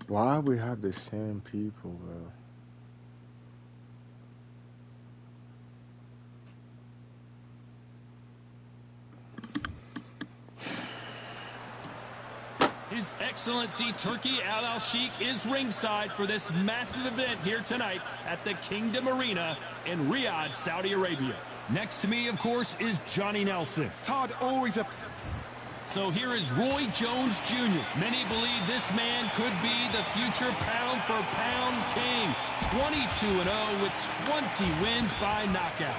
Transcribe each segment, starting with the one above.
Why we have the same people, bro? His Excellency Turki Al-Sheikh is ringside for this massive event here tonight at the Kingdom Arena in Riyadh, Saudi Arabia. Next to me, of course, is Johnny Nelson. Todd always a... So here is Roy Jones Jr. Many believe this man could be the future pound-for-pound king. 22-0 with 20 wins by knockout.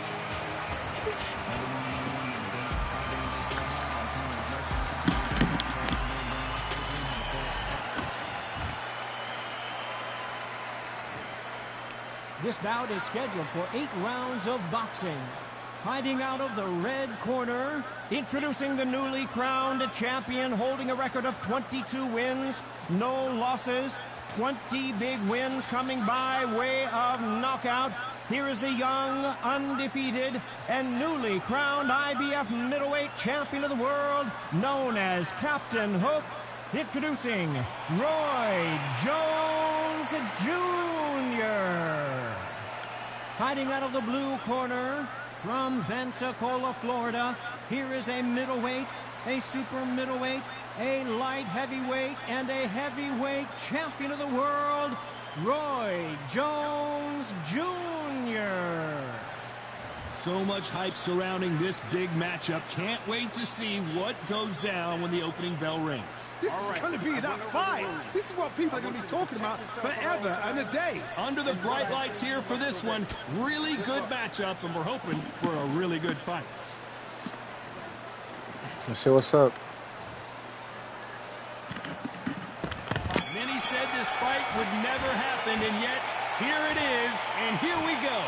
This bout is scheduled for 8 rounds of boxing. Fighting out of the red corner, introducing the newly crowned champion, holding a record of 22 wins, no losses, 20 big wins coming by way of knockout. Here is the young, undefeated, and newly crowned IBF middleweight champion of the world, known as Captain Hook, introducing Roy Jones Jr. Fighting out of the blue corner, from Pensacola, Florida, here is a middleweight, a super middleweight, a light heavyweight, and a heavyweight champion of the world, Roy Jones Jr. So much hype surrounding this big matchup. Can't wait to see what goes down when the opening bell rings. This is going to be that fight. This is what people are going to be talking about forever and a day. Under the bright lights here for this one. Really good matchup, and we're hoping for a really good fight. Let's see what's up. Many said this fight would never happen, and yet here it is, and here we go.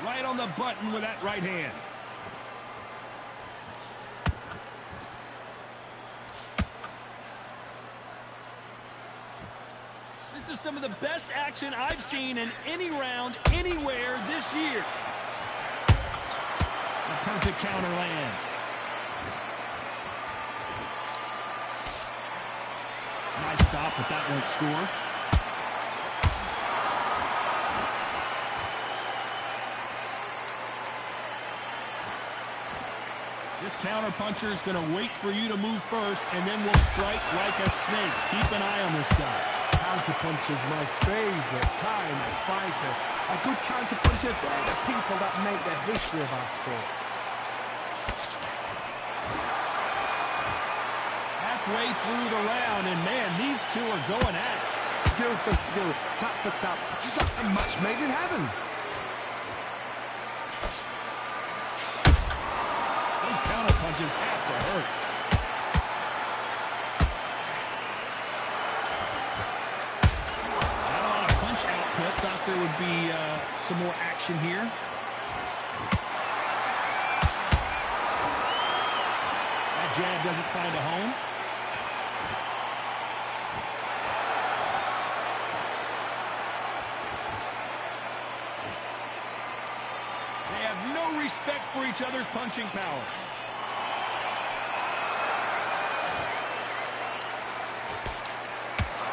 Right on the button with that right hand. This is some of the best action I've seen in any round, anywhere this year. A perfect counter lands. Nice stop, but that won't score. This counter puncher is going to wait for you to move first, and then will strike like a snake. Keep an eye on this guy. Counter puncher is my favorite kind of fighter. A good counter puncher, they're the people that make the history of our sport. Halfway through the round, and man, these two are going at it. Skill for skill, tap for tap, just like a match made in heaven. Those counter punches have to hurt. Not a lot of punch output. Thought there would be some more action here. That jab doesn't find a home. They have no respect for each other's punching power.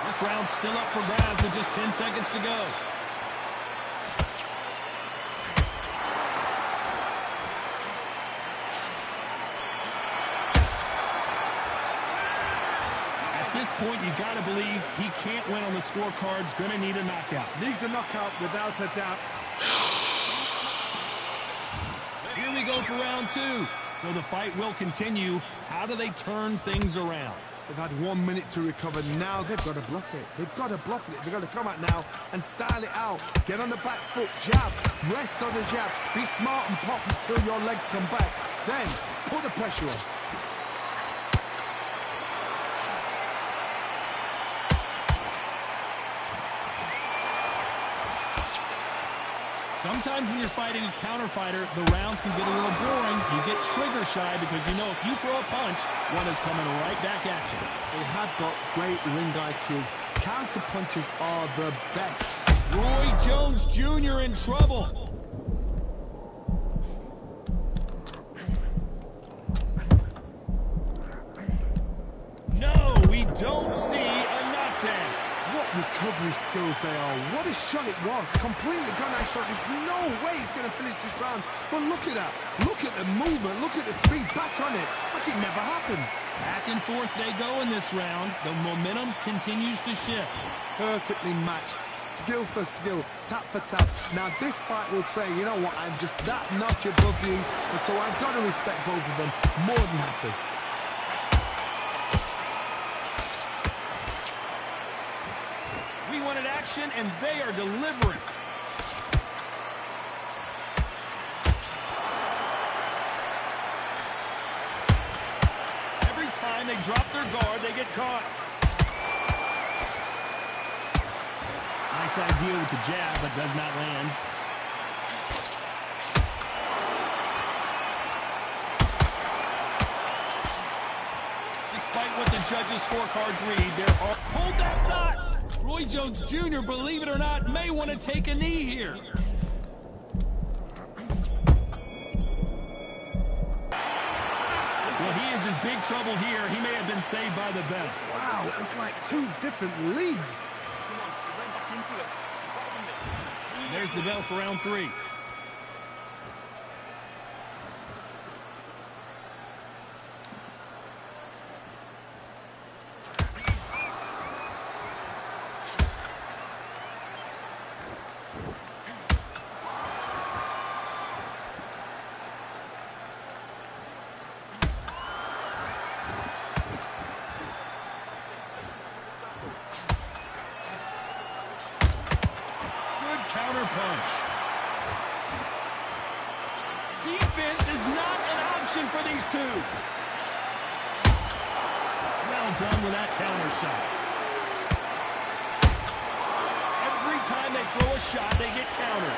This round's still up for grabs with just 10 seconds to go. At this point, you got to believe he can't win on the scorecards. Going to need a knockout. Needs a knockout without a doubt. Here we go for round two. So the fight will continue. How do they turn things around? They've had 1 minute to recover. Now they've got to bluff it. They've got to bluff it. They've got to come out now and style it out. Get on the back foot, jab, rest on the jab. Be smart and pop until your legs come back. Then put the pressure on. Sometimes when you're fighting a counter fighter, the rounds can get a little boring. You get trigger shy because you know if you throw a punch, one is coming right back at you. They have got great ring IQ. Counter punches are the best. Roy Jones Jr. in trouble. don't see a knockdown. What recovery skills they are. What a shot it was. Completely gone out shot. There's no way he's going to finish this round. But look at that. Look at the movement. Look at the speed. Back on it. Like it never happened. Back and forth they go in this round. The momentum continues to shift. Perfectly matched. Skill for skill. Tap for tap. Now this fight will say, you know what, I'm just that notch above you. And so I've got to respect both of them. More than happy. We wanted action, and they are delivering. Every time they drop their guard, they get caught. Nice idea with the jab, but does not land. Despite what the judges' scorecards read, there are... Hold that thought! Roy Jones Jr., believe it or not, may want to take a knee here. Well, he is in big trouble here. He may have been saved by the bell. Wow, it's like two different leagues. There's the bell for round 3. Counter punch. Defense is not an option for these two. Well done with that counter shot. Every time they throw a shot, they get countered.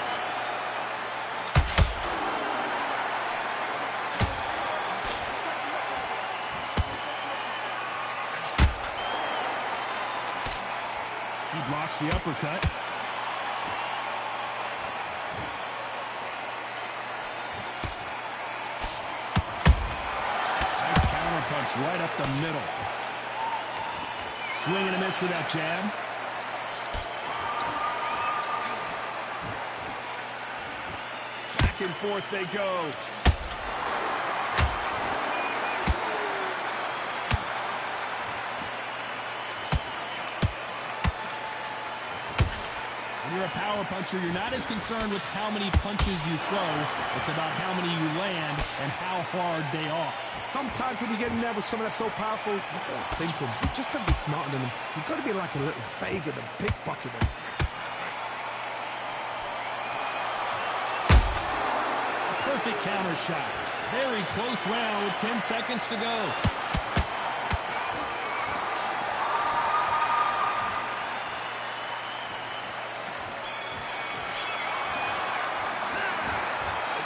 He blocks the uppercut. Right up the middle. Swing and a miss with that jab. Back and forth they go. When you're a power puncher, you're not as concerned with how many punches you throw. It's about how many you land and how hard they are. Sometimes when you get in there with someone that's so powerful, you don't think them. You just got to be smarter than them. You've got to be like a little faggot and pickpocket them. Perfect counter shot. Very close round with 10 seconds to go.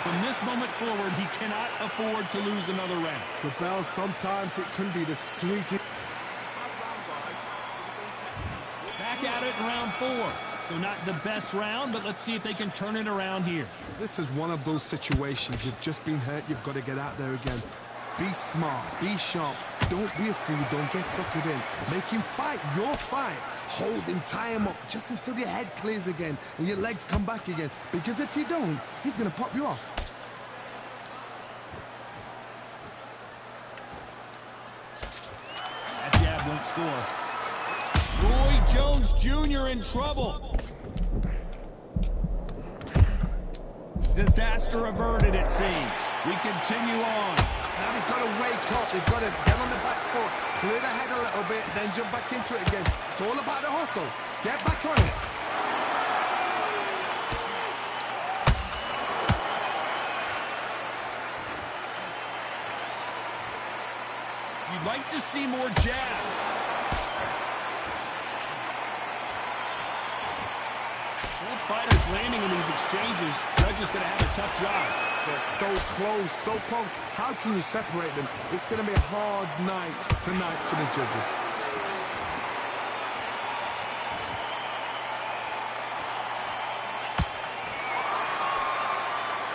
From this moment forward, he cannot afford to lose another round. The bell, sometimes it can be the sweetest. Back at it in round 4. So not the best round, but let's see if they can turn it around here. This is one of those situations. You've just been hurt. You've got to get out there again. Be smart. Be sharp. Don't be a fool. Don't get suckered in. Make him fight your fight. Hold him, tie him up just until your head clears again and your legs come back again. Because if you don't, he's going to pop you off. That jab won't score. Roy Jones Jr. in trouble. Disaster averted, it seems. We continue on. Now they've got to wake up. They've got to get on the back foot, clear the head a little bit, then jump back into it again. It's all about the hustle. Get back on it. You'd like to see more jabs. Both fighters landing in these exchanges. Judge is going to have a tough job. They're so close, so close. How can you separate them? It's going to be a hard night tonight for the judges.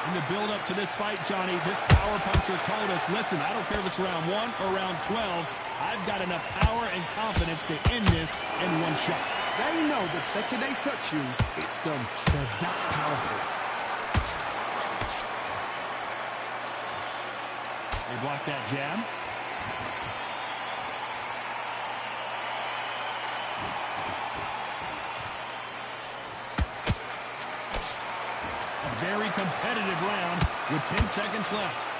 In the build-up to this fight, Johnny, this power puncher told us, listen, I don't care if it's round 1 or round 12, I've got enough power and confidence to end this in one shot. They know the second they touch you, it's done. They're that powerful. They block that jab. A very competitive round with 10 seconds left.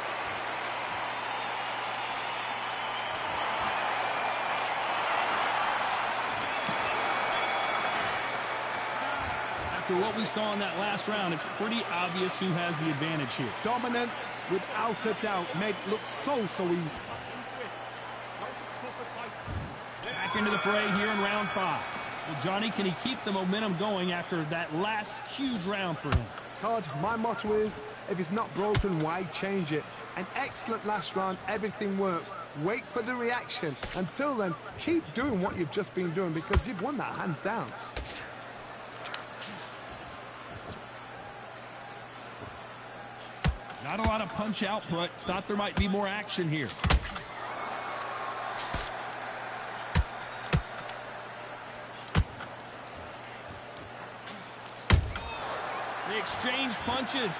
After what we saw in that last round, it's pretty obvious who has the advantage here. Dominance, without a doubt, made it look so easy. Back into the fray here in round 5. Well, Johnny, can he keep the momentum going after that last huge round for him? Todd, my motto is, if it's not broken, why change it? An excellent last round, everything works. Wait for the reaction. Until then, keep doing what you've just been doing because you've won that hands down. Not a lot of punch output. Thought there might be more action here. They exchange punches.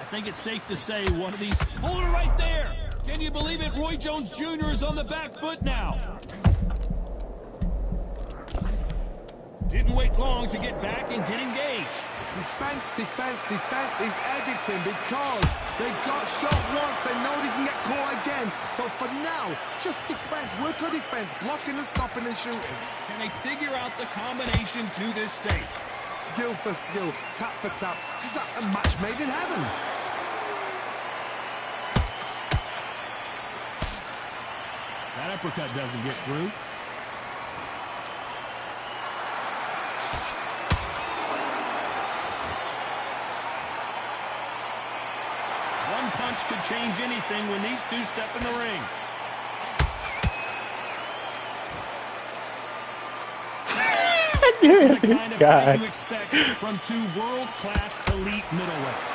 I think it's safe to say one of these... Hold it right there! Can you believe it? Roy Jones Jr. is on the back foot now. Didn't wait long to get back and get engaged. Defense, defense, defense is everything because they got shot once. They know they can get caught again. So for now, just defense. Work on defense. Blocking and stopping and shooting. Can they figure out the combination to this safe? Skill for skill. Tap for tap. Just like a match made in heaven. That uppercut doesn't get through. One punch could change anything when these two step in the ring. This is the kind of fight you expect from two world-class elite middleweights.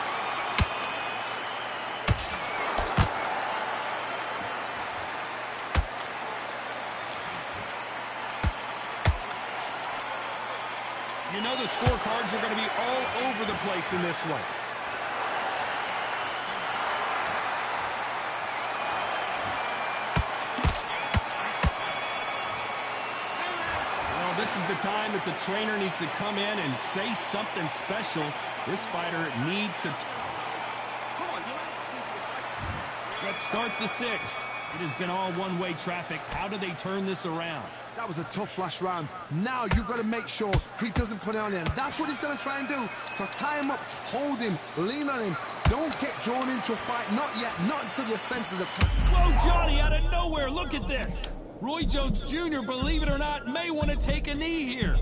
You know the scorecards are going to be all over the place in this one. Well, this is the time that the trainer needs to come in and say something special. This fighter needs to... Let's start the 6. It has been all one-way traffic. How do they turn this around? That was a tough last round. Now you've got to make sure he doesn't put it on him. That's what he's going to try and do. So tie him up, hold him, lean on him. Don't get drawn into a fight. Not yet. Not until your senses of... Whoa, Johnny, out of nowhere. Look at this. Roy Jones Jr., believe it or not, may want to take a knee here.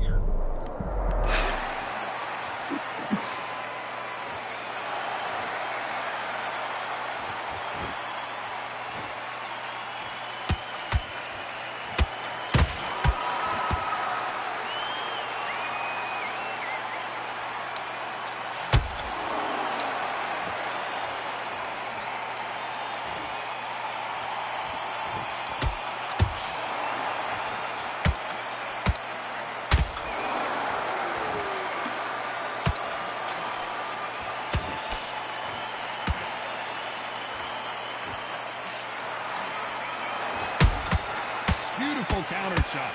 Beautiful counter shot.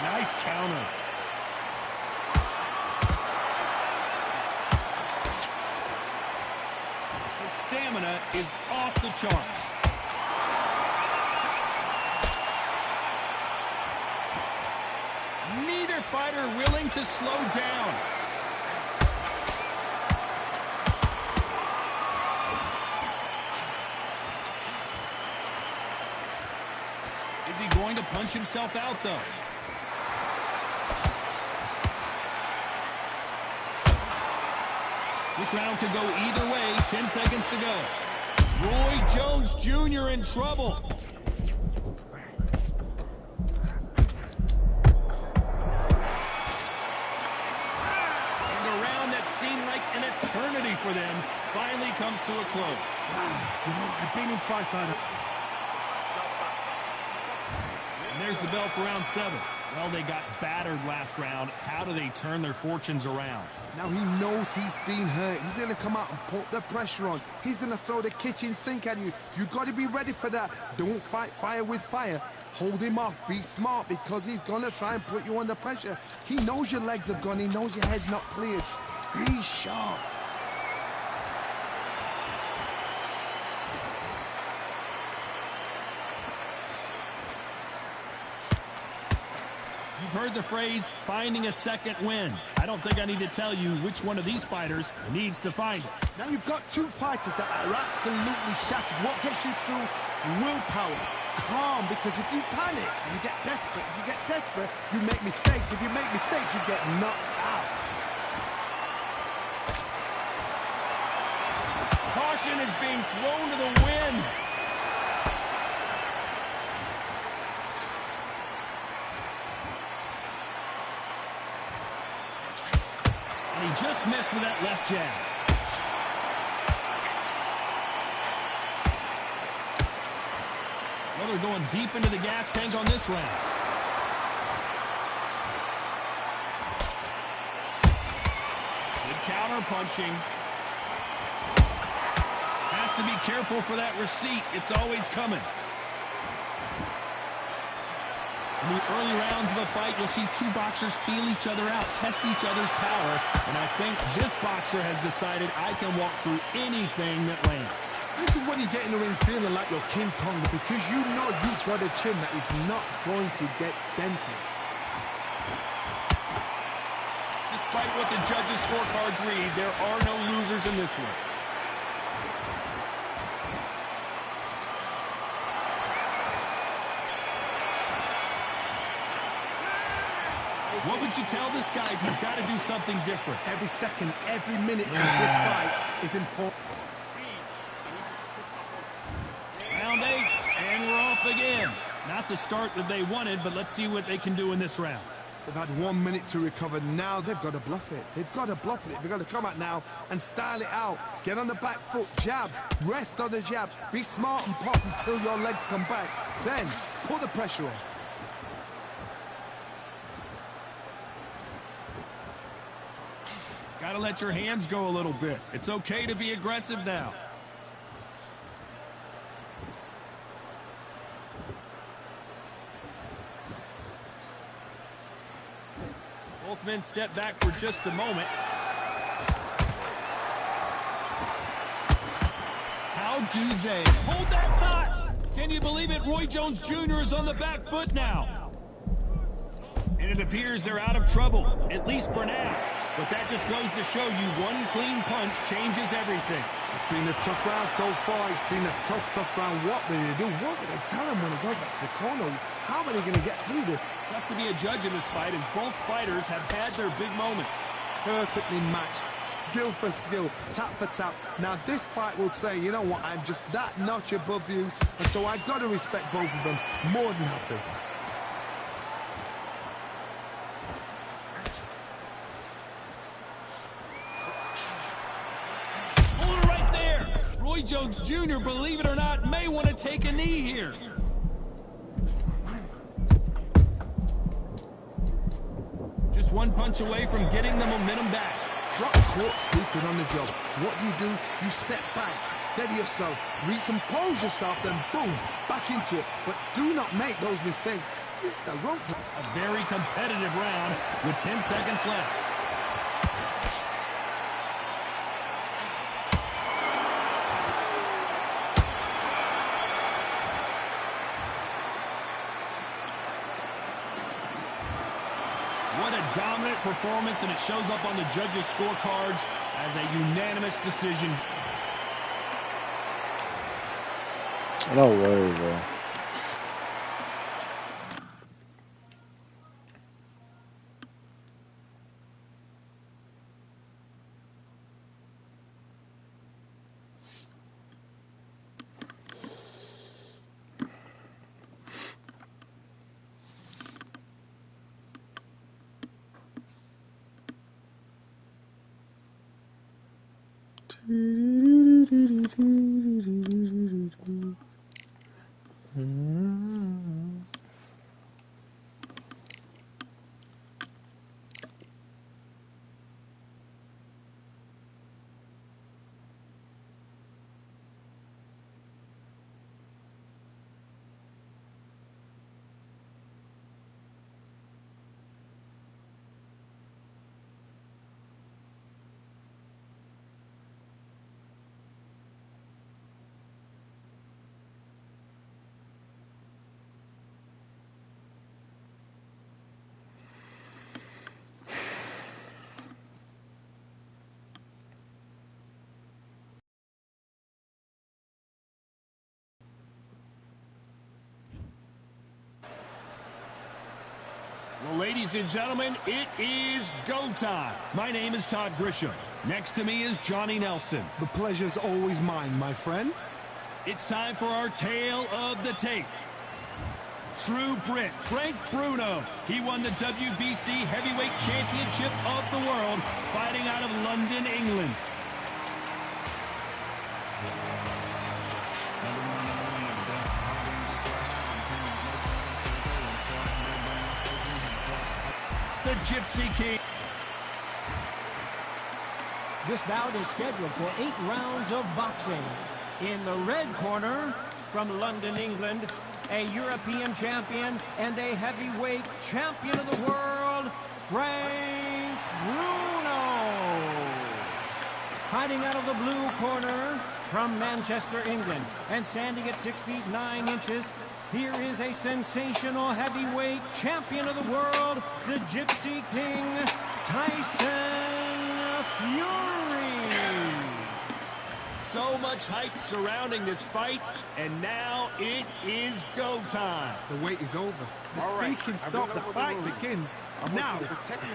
Nice counter. His stamina is off the charts. Neither fighter willing to slow down. Is he going to punch himself out, though? This round could go either way. 10 seconds to go. Roy Jones Jr. in trouble. comes to a close. I've been in fights like that. And there's the bell for round 7. Well, they got battered last round. How do they turn their fortunes around? Now he knows he's been hurt. He's going to come out and put the pressure on. He's going to throw the kitchen sink at you. You've got to be ready for that. Don't fight fire with fire. Hold him off. Be smart because he's going to try and put you under pressure. He knows your legs have gone. He knows your head's not cleared. Be sharp. You've heard the phrase, finding a second wind. I don't think I need to tell you which one of these fighters needs to find it. Now you've got two fighters that are absolutely shattered. What gets you through? Willpower. Calm, because if you panic, you get desperate. If you get desperate, you make mistakes. If you make mistakes, you get knocked out. Caution is being thrown to the wind. And he just missed with that left jab. Well, they're going deep into the gas tank on this round. Good counter punching. Has to be careful for that receipt. It's always coming. In the early rounds of a fight, you'll see two boxers feel each other out, test each other's power, and I think this boxer has decided I can walk through anything that lands. This is when you get in the ring feeling like you're King Kong, because you know you've got a chin that is not going to get dented. Despite what the judges' scorecards read, there are no losers in this one. What would you tell this guy if he's got to do something different? Every second, every minute of this fight is important. Round 8, and we're off again. Not the start that they wanted, but let's see what they can do in this round. They've had 1 minute to recover. Now they've got to bluff it. They've got to bluff it. They've got to come out now and style it out. Get on the back foot, jab, rest on the jab. Be smart and pop until your legs come back. Then put the pressure on. Got to let your hands go a little bit. It's okay to be aggressive now. Both men step back for just a moment. How do they hold that knot? Can you believe it? Roy Jones Jr. is on the back foot now. And it appears they're out of trouble, at least for now. But that just goes to show you one clean punch changes everything. It's been a tough round so far. It's been a tough round. What do they do? What do they tell him when he goes back to the corner? How are they going to get through this? Tough to be a judge in this fight as both fighters have had their big moments. Perfectly matched. Skill for skill. Tap for tap. Now this fight will say, you know what, I'm just that notch above you. And so I've got to respect both of them more than happy. Roy Jones Jr., believe it or not, may want to take a knee here. Just one punch away from getting the momentum back. Got caught sleeping on the job. What do? You step back, steady yourself, recompose yourself, then boom, back into it. But do not make those mistakes. This is the rope. A very competitive round with 10 seconds left. What a dominant performance, and it shows up on the judges' scorecards as a unanimous decision. No way, bro. Well, ladies and gentlemen, it is go time. My name is Todd Grisham. Next to me is Johnny Nelson. The pleasure's always mine, my friend. It's time for our tale of the tape. True Brit, Frank Bruno. He won the WBC Heavyweight Championship of the world, fighting out of London, England. The Gypsy King. This bout is scheduled for 8 rounds of boxing. In the red corner, from London, England, a European champion and a heavyweight champion of the world, Frank Bruno. Fighting out of the blue corner, from Manchester, England, and standing at 6 feet 9 inches, here is a sensational heavyweight champion of the world, the Gypsy King, Tyson Fury. So much hype surrounding this fight, and now it is go time. The wait is over. The speaking stop. The fight begins. Now,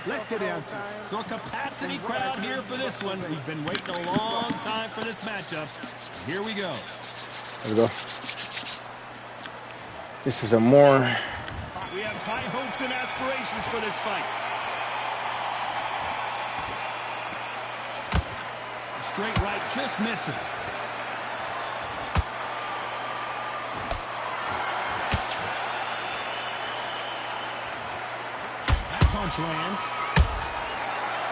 let's get the answers. So a capacity crowd here for this one. We've been waiting a long time for this matchup. Here we go. Let's go. This is a more... We have high hopes and aspirations for this fight. Straight right just misses. That punch lands.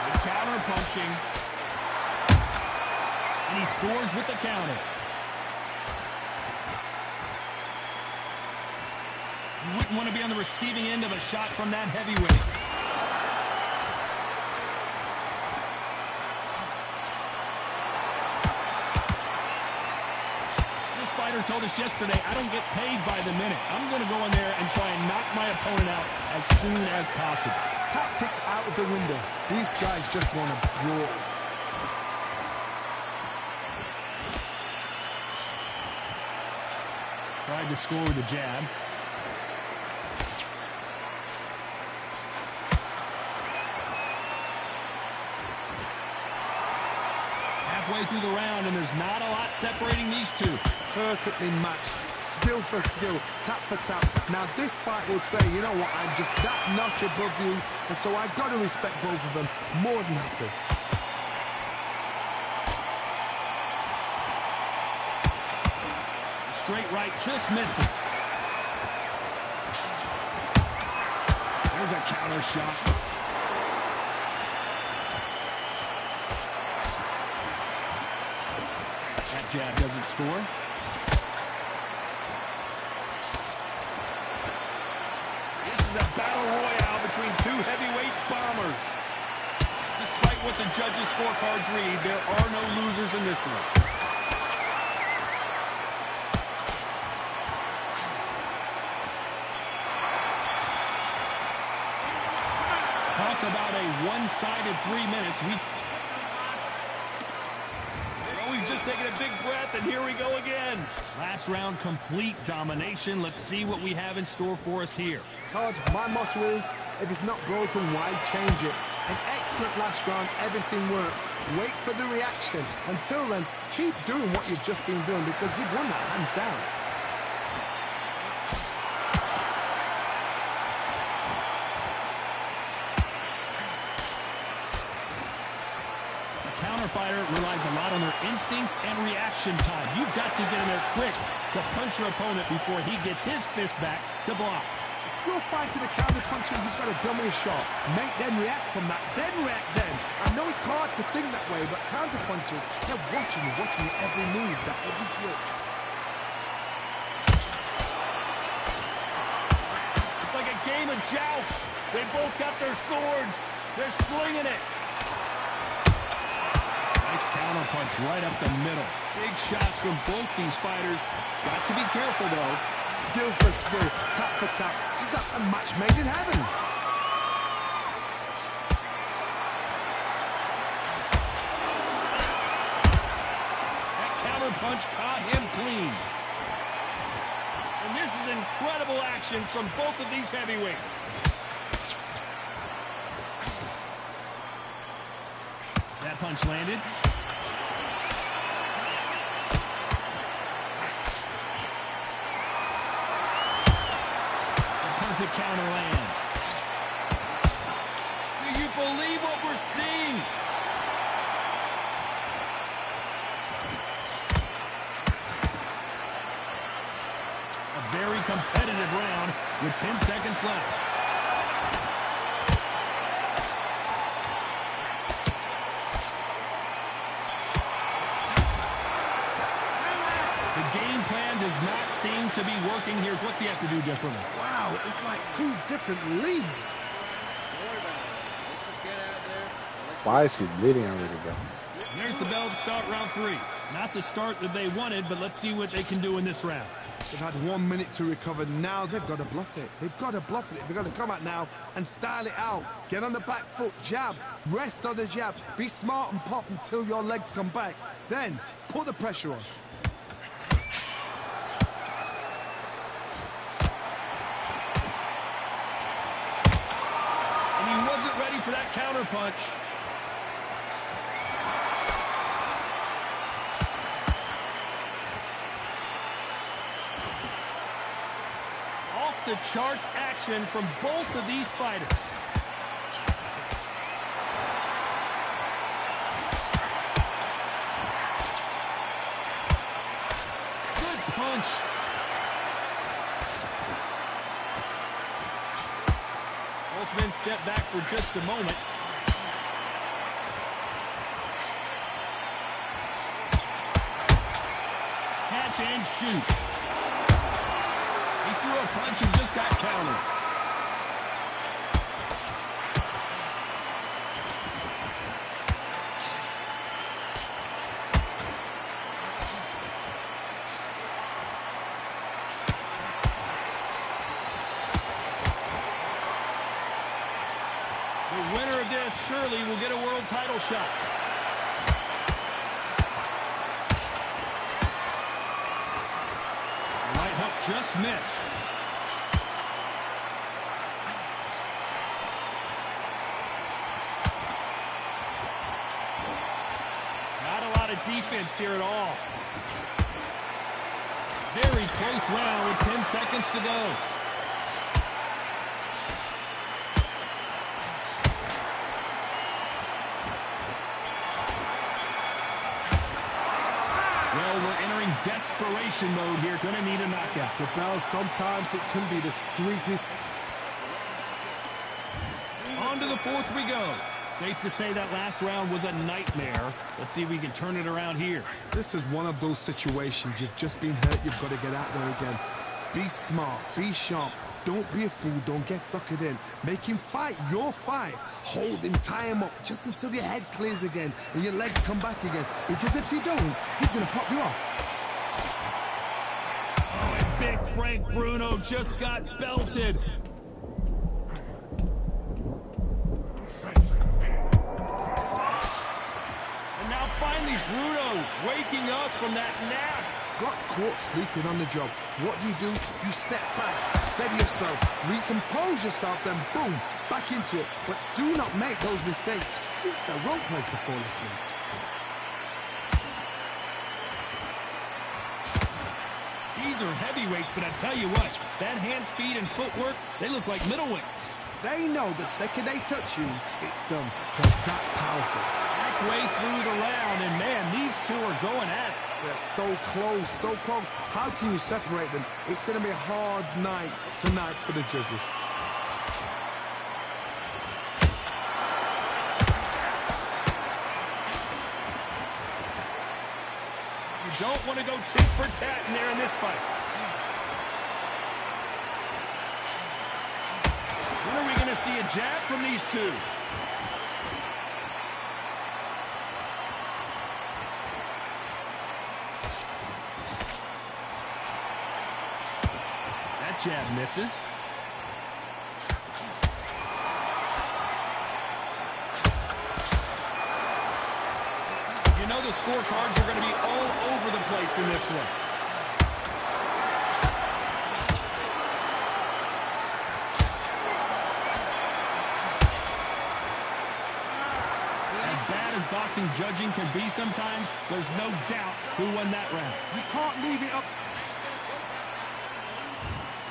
Good counter punching. And he scores with the counter. You wouldn't want to be on the receiving end of a shot from that heavyweight. This fighter told us yesterday, I don't get paid by the minute. I'm going to go in there and try and knock my opponent out as soon as possible. Tactics out of the window. These guys just want to brawl. Tried to score with a jab. Halfway through the round, and there's not a lot separating these two. Perfectly matched, skill for skill, tap for tap. Now this fight will say, you know what, I'm just that notch above you, and so I've got to respect both of them more than happy. Straight right just misses. There's a counter shot. That jab doesn't score. This is a battle royale between two heavyweight bombers. Despite what the judges' scorecards read, there are no losers in this one. Talk about a one-sided 3 minutes. We've just taken a big breath, and here we go again. Last round, complete domination. Let's see what we have in store for us here. Todd, my motto is, if it's not broken, why change it? An excellent last round, everything works. Wait for the reaction. Until then, keep doing what you've just been doing because you've won that hands down. Fighter relies a lot on their instincts and reaction time. You've got to get in there quick to punch your opponent before he gets his fist back to block. If you're fighting a counter puncher, you've got to dummy a shot. Make them react from that, then react then. I know it's hard to think that way, but counter punchers, they're watching you every move, that every twitch. It's like a game of joust. They both got their swords. They're slinging it. Nice counter punch right up the middle. Big shots from both these fighters. Got to be careful, though. Skill for skill, tap for tap. Just like a match made in heaven. That counter punch caught him clean. And this is incredible action from both of these heavyweights. That punch landed. The perfect counter lands. Do you believe what we're seeing? A very competitive round with 10 seconds left. Does not seem to be working here. What's he have to do differently? Wow, it's like two different leagues. Why is he bleeding already, bro? There's the bell to start round 3. Not the start that they wanted, but let's see what they can do in this round. They've had 1 minute to recover. Now they've got to bluff it. They've got to bluff it. They've got to come out now and style it out. Get on the back foot, jab, rest on the jab. Be smart and pop until your legs come back. Then put the pressure on. Ready for that counter punch. Off the charts action from both of these fighters. Good punch. Both men step back for just a moment. Catch and shoot. He threw a punch and just got countered. The winner of this surely will get a world title shot. Right hook just missed. Not a lot of defense here at all. Very close round with 10 seconds to go. Desperation mode here. Gonna need a knockout. The bell, sometimes it can be the sweetest. On to the 4th we go. Safe to say that last round was a nightmare. Let's see if we can turn it around here. This is one of those situations. You've just been hurt. You've got to get out there again. Be smart. Be sharp. Don't be a fool. Don't get suckered in. Make him fight your fight. Hold him, tie him up just until your head clears again and your legs come back again. Because if you don't, he's going to pop you off. Oh, and big Frank Bruno just got belted. And now finally Bruno waking up from that nap. Got caught sleeping on the job. What do? You step back, steady yourself, recompose yourself, then boom, back into it. But do not make those mistakes. This is the wrong place to fall asleep. These are heavyweights, but I tell you what, that hand speed and footwork, they look like middleweights. They know the second they touch you, it's done. They're that powerful. Halfway through the round, and man, these two are going at it. They're so close, so close. How can you separate them? It's going to be a hard night tonight for the judges. You don't want to go tit for tat in there in this fight. When are we going to see a jab from these two? Jab misses. You know the scorecards are going to be all over the place in this one. As bad as boxing judging can be sometimes, there's no doubt who won that round. You can't leave it up.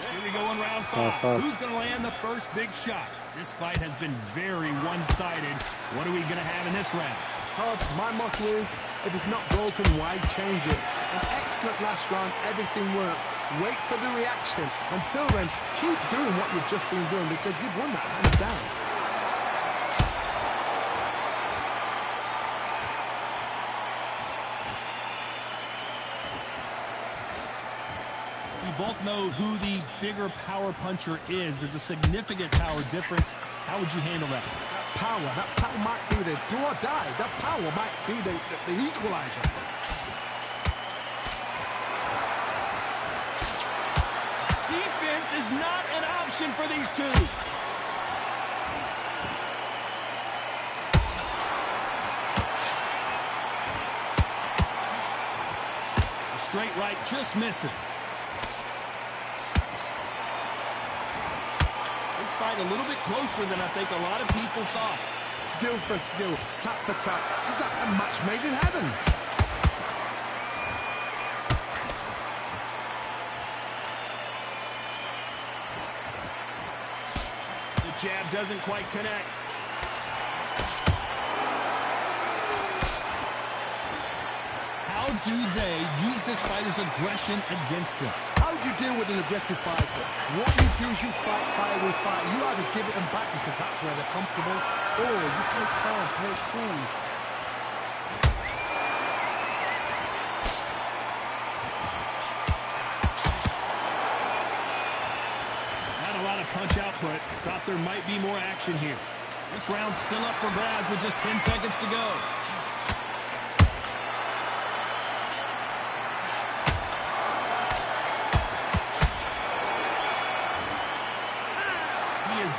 Here we go in round 5. Who's going to land the first big shot? This fight has been very one-sided. What are we going to have in this round? Todd, my motto is, if it's not broken, why change it? An excellent last round, everything works. Wait for the reaction. Until then, keep doing what you've just been doing because you've won that hands down. We both know who the bigger power puncher is. There's a significant power difference. How would you handle that? That power might be the do or die. That power might be the equalizer. Defense is not an option for these two. A straight right just misses. Fight a little bit closer than I think a lot of people thought. Skill for skill, tap for tap, just like a match made in heaven. The jab doesn't quite connect. How do they use this fighter's aggression against them? How do you deal with an aggressive fighter? What you do is you fight fire with fire. You either give it them back because that's where they're comfortable, or you play calm, play cool. Not a lot of punch output. Thought there might be more action here. This round's still up for grabs with just 10 seconds to go.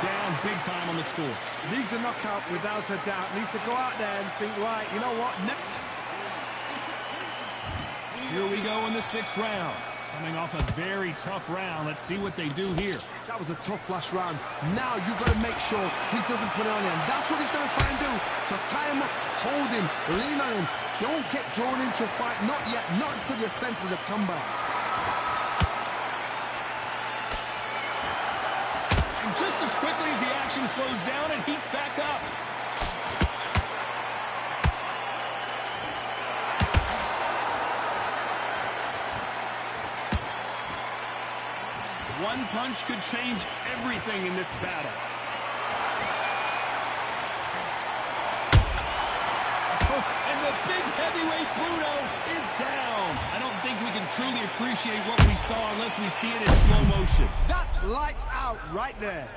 Down big time on the scores. Needs a knockout without a doubt. Needs to go out there and think, right, you know what? Here we go in the 6th round. Coming off a very tough round. Let's see what they do here. That was a tough last round. Now you've got to make sure he doesn't put it on him. That's what he's going to try and do. So tie him up, hold him, lean on him. Don't get drawn into a fight. Not yet. Not until your senses have come back. Just as quickly as the action slows down, it heats back up. One punch could change everything in this battle. And the big heavyweight Bruno is down. I don't think we can truly appreciate what we saw unless we see it in slow motion. That's lights out right there.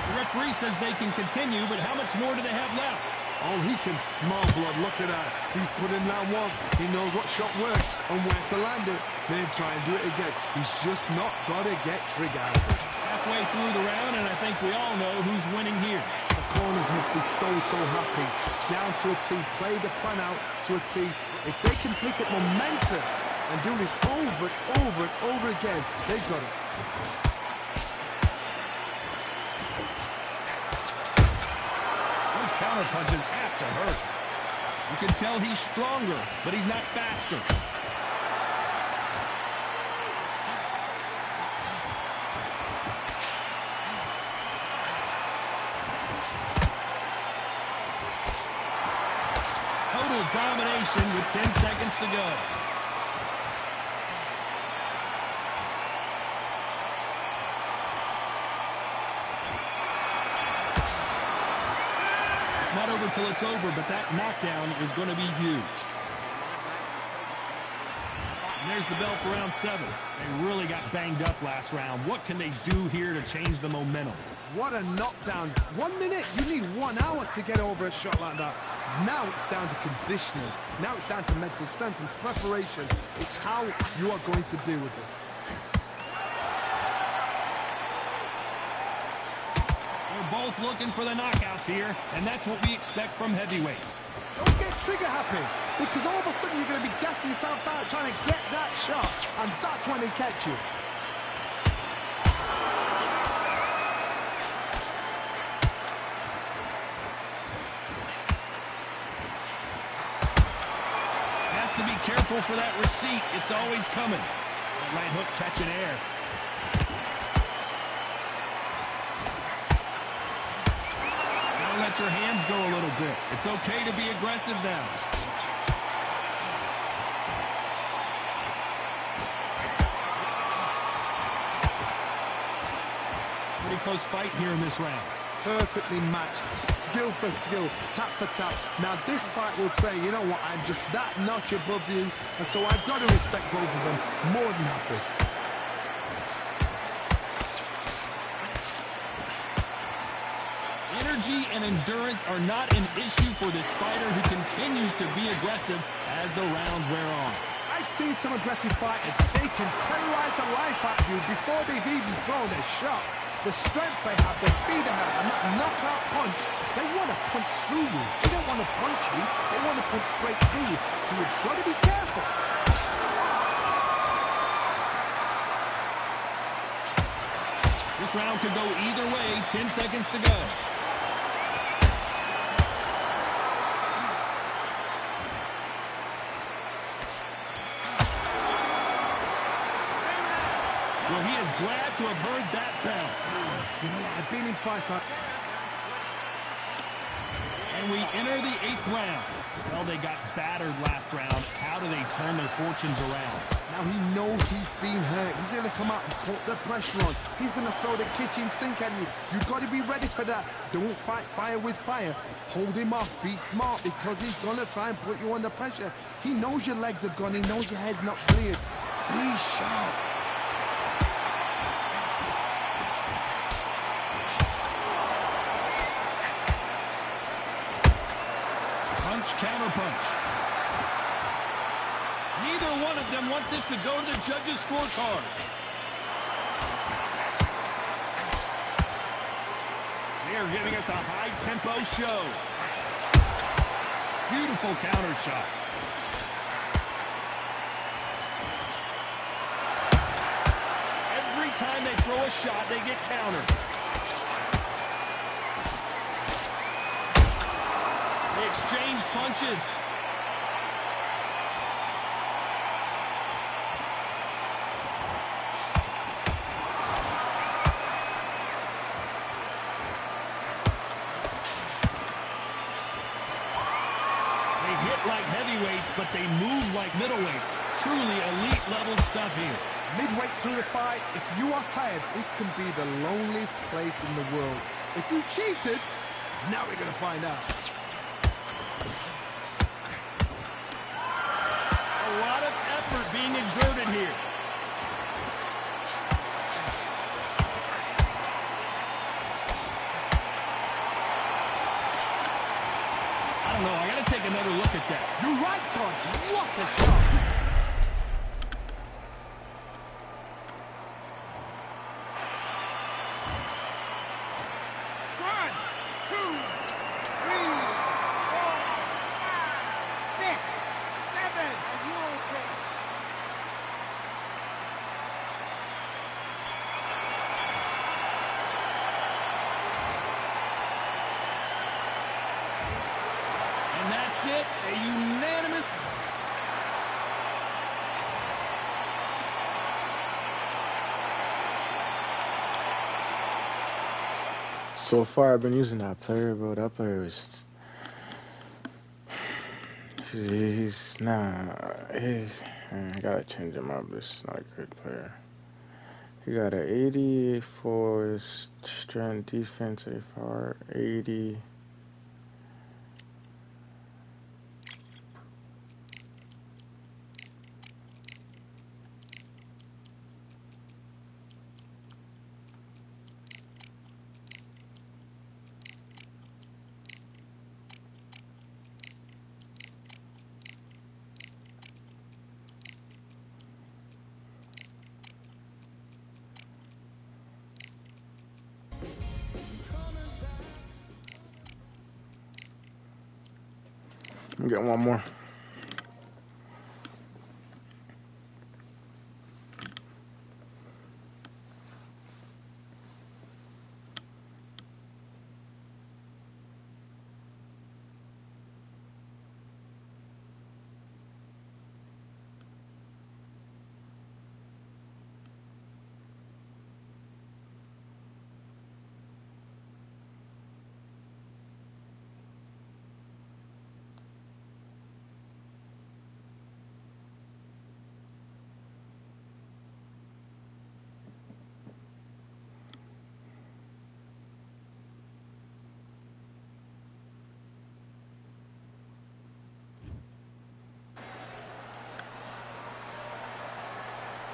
The referee says they can continue, but how much more do they have left? Oh, he can smell blood. Look at that. He's put in round once. He knows what shot works and where to land it. Then try and do it again. He's just not got to get triggered. Halfway through the round, and I think we all know who's winning here. The corners must be so happy. Down to a T. Play the plan out to a T. If they can pick up momentum and do this over and over again, they've got it. Counter punches have to hurt. You can tell he's stronger, but he's not faster. Total domination with 10 seconds to go. Not over till it's over, but that knockdown is going to be huge. And there's the bell for round 7. They really got banged up last round. What can they do here to change the momentum? What a knockdown. 1 minute. You need 1 hour to get over a shot like that. Now it's down to conditioning. Now it's down to mental strength and preparation. It's how you are going to deal with this. They're both looking for the knockouts here, and that's what we expect from heavyweights. Don't get trigger happy, because all of a sudden you're going to be gassing yourself out trying to get that shot, and that's when they catch you. Has to be careful for that receipt. It's always coming. That right hook catching air. Let your hands go a little bit. It's okay to be aggressive now. Pretty close fight here in this round. Perfectly matched, skill for skill, tap for tap. Now this fight will say, you know what, I'm just that notch above you, and so I've got to respect both of them more than happy. Energy and endurance are not an issue for this fighter who continues to be aggressive as the rounds wear on. I've seen some aggressive fighters. They can terrorize the life out of you before they've even thrown a shot. The strength they have, the speed they have, and that knockout punch, they want to punch through you. They don't want to punch you. They want to punch straight through you. So you've got to be careful. This round could go either way. 10 seconds to go. Well, he is glad to have heard that bell. You know, I've been in fights like... And we enter the 8th round. Well, they got battered last round. How do they turn their fortunes around? Now he knows he's been hurt. He's going to come out and put the pressure on. He's going to throw the kitchen sink at you. You've got to be ready for that. Don't fight fire with fire. Hold him off. Be smart, because he's going to try and put you under pressure. He knows your legs are gone. He knows your head's not cleared. Be sharp. Counter punch. Neither one of them want this to go to the judges' scorecard. They are giving us a high-tempo show. Beautiful counter shot. Every time they throw a shot, they get countered. Exchange punches. They hit like heavyweights, but they move like middleweights. Truly elite level stuff here. Midway through the fight, if you are tired, this can be the loneliest place in the world. If you cheated, now we're going to find out. A lot of effort being exerted here. I don't know. I got to take another look at that. You're right, Todd. What a shot. And that's it, a unanimous... So far, I've been using that player, bro. That player is... I gotta change him up. This is not a good player. He got an 80 for strength, defense, AFR, 80... Get one more.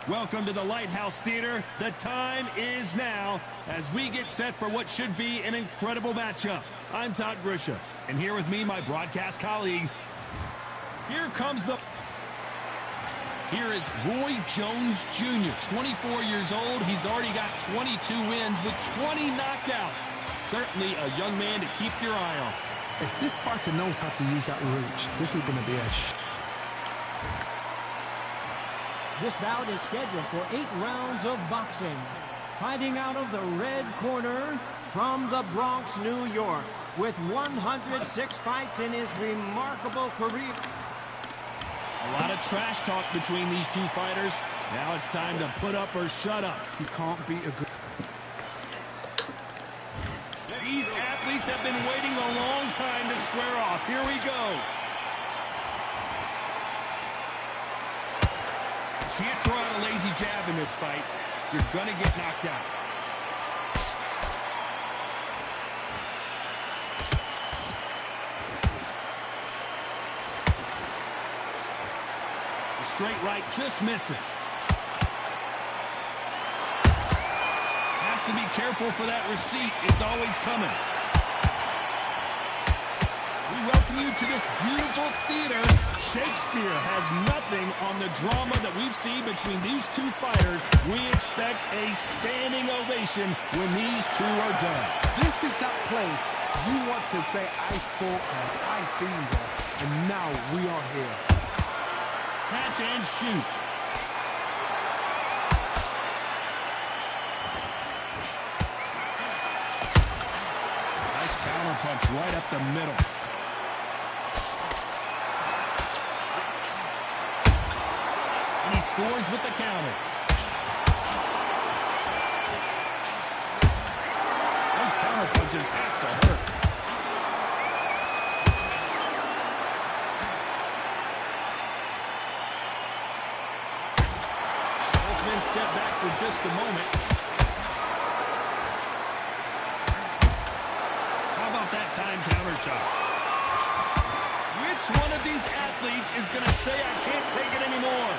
Welcome to the Lighthouse Theater. The time is now as we get set for what should be an incredible matchup. I'm Thekidrichi, and here with me, my broadcast colleague. Here is Roy Jones Jr., 24 years old. He's already got 22 wins with 20 knockouts. Certainly a young man to keep your eye on. If this fighter knows how to use that reach, this is going to be a This bout is scheduled for 8 rounds of boxing. Fighting out of the red corner from the Bronx, New York, with 106 fights in his remarkable career. A lot of trash talk between these two fighters. Now it's time to put up or shut up. You can't beat a good... These athletes have been waiting a long time to square off. Here we go. Can't throw out a lazy jab in this fight. You're gonna get knocked out. The straight right just misses. Has to be careful for that receipt. It's always coming. We welcome you to this beautiful theater. Shakespeare has nothing on the drama that we've seen between these two fighters. We expect a standing ovation when these two are done. This is that place you want to say, I fought there, I've been there, and now we are here. Catch and shoot. Nice counter punch right up the middle. He scores with the counter. Those counter punches have to hurt. Both men step back for just a moment. How about that time counter shot? Which one of these athletes is going to say, I can't take it anymore?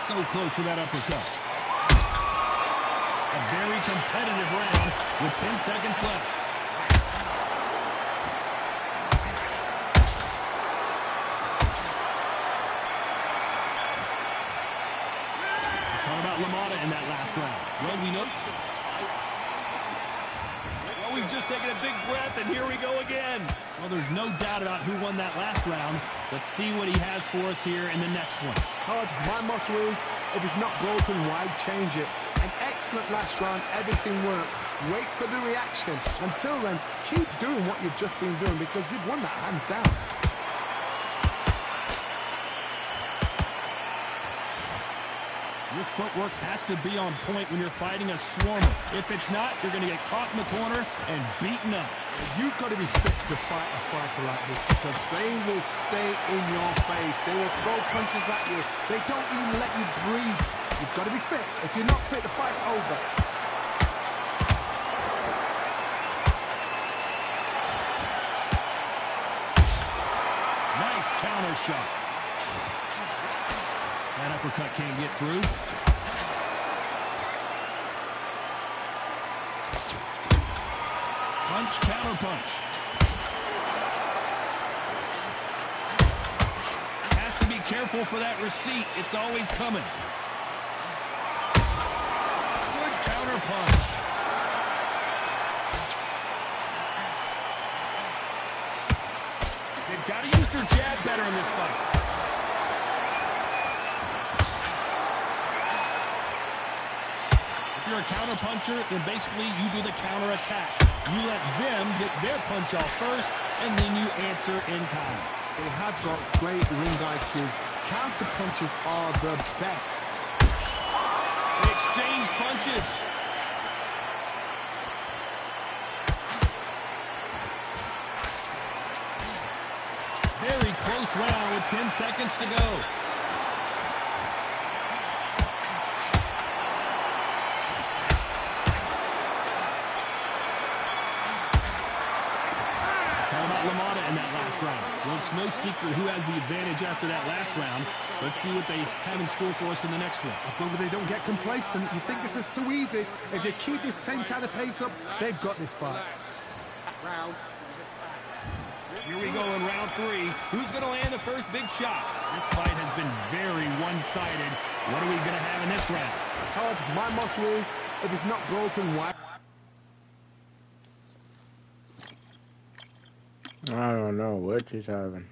So close for that uppercut. A very competitive round with 10 seconds left. Talking about LaMotta in that last round. Well, we know. Well, we've just taken a big breath, and here we go again. Well, there's no doubt about who won that last round. Let's see what he has for us here in the next one. Todd, my motto is, if it's not broken, why change it? An excellent last round, everything worked. Wait for the reaction. Until then, keep doing what you've just been doing because you've won that hands down. Your footwork has to be on point when you're fighting a swarmer. If it's not, you're going to get caught in the corner and beaten up. You've got to be fit to fight a fighter like this because they will stay in your face. They will throw punches at you. They don't even let you breathe. You've got to be fit. If you're not fit, the fight's over. Nice counter shot. That uppercut can't get through. Punch, counter punch. Has to be careful for that receipt. It's always coming. Good counter punch. They've got to use their jab better in this fight. If you're a counter puncher, then basically you do the counter attack. You let them get their punch off first, and then you answer in kind. They have got great ring IQ. Counter punches are the best. They exchange punches. Very close round with 10 seconds to go. Talk about LaMotta in that last round. Well, it's no secret who has the advantage after that last round. Let's see what they have in store for us in the next one. As long as they don't get complacent, you think this is too easy. If they keep this same kind of pace up, they've got this fight. Here we go in round 3. Who's going to land the first big shot? This fight has been very one-sided. What are we going to have in this round? Todd, my motto is, if it's not broken, why? I don't know what he's having.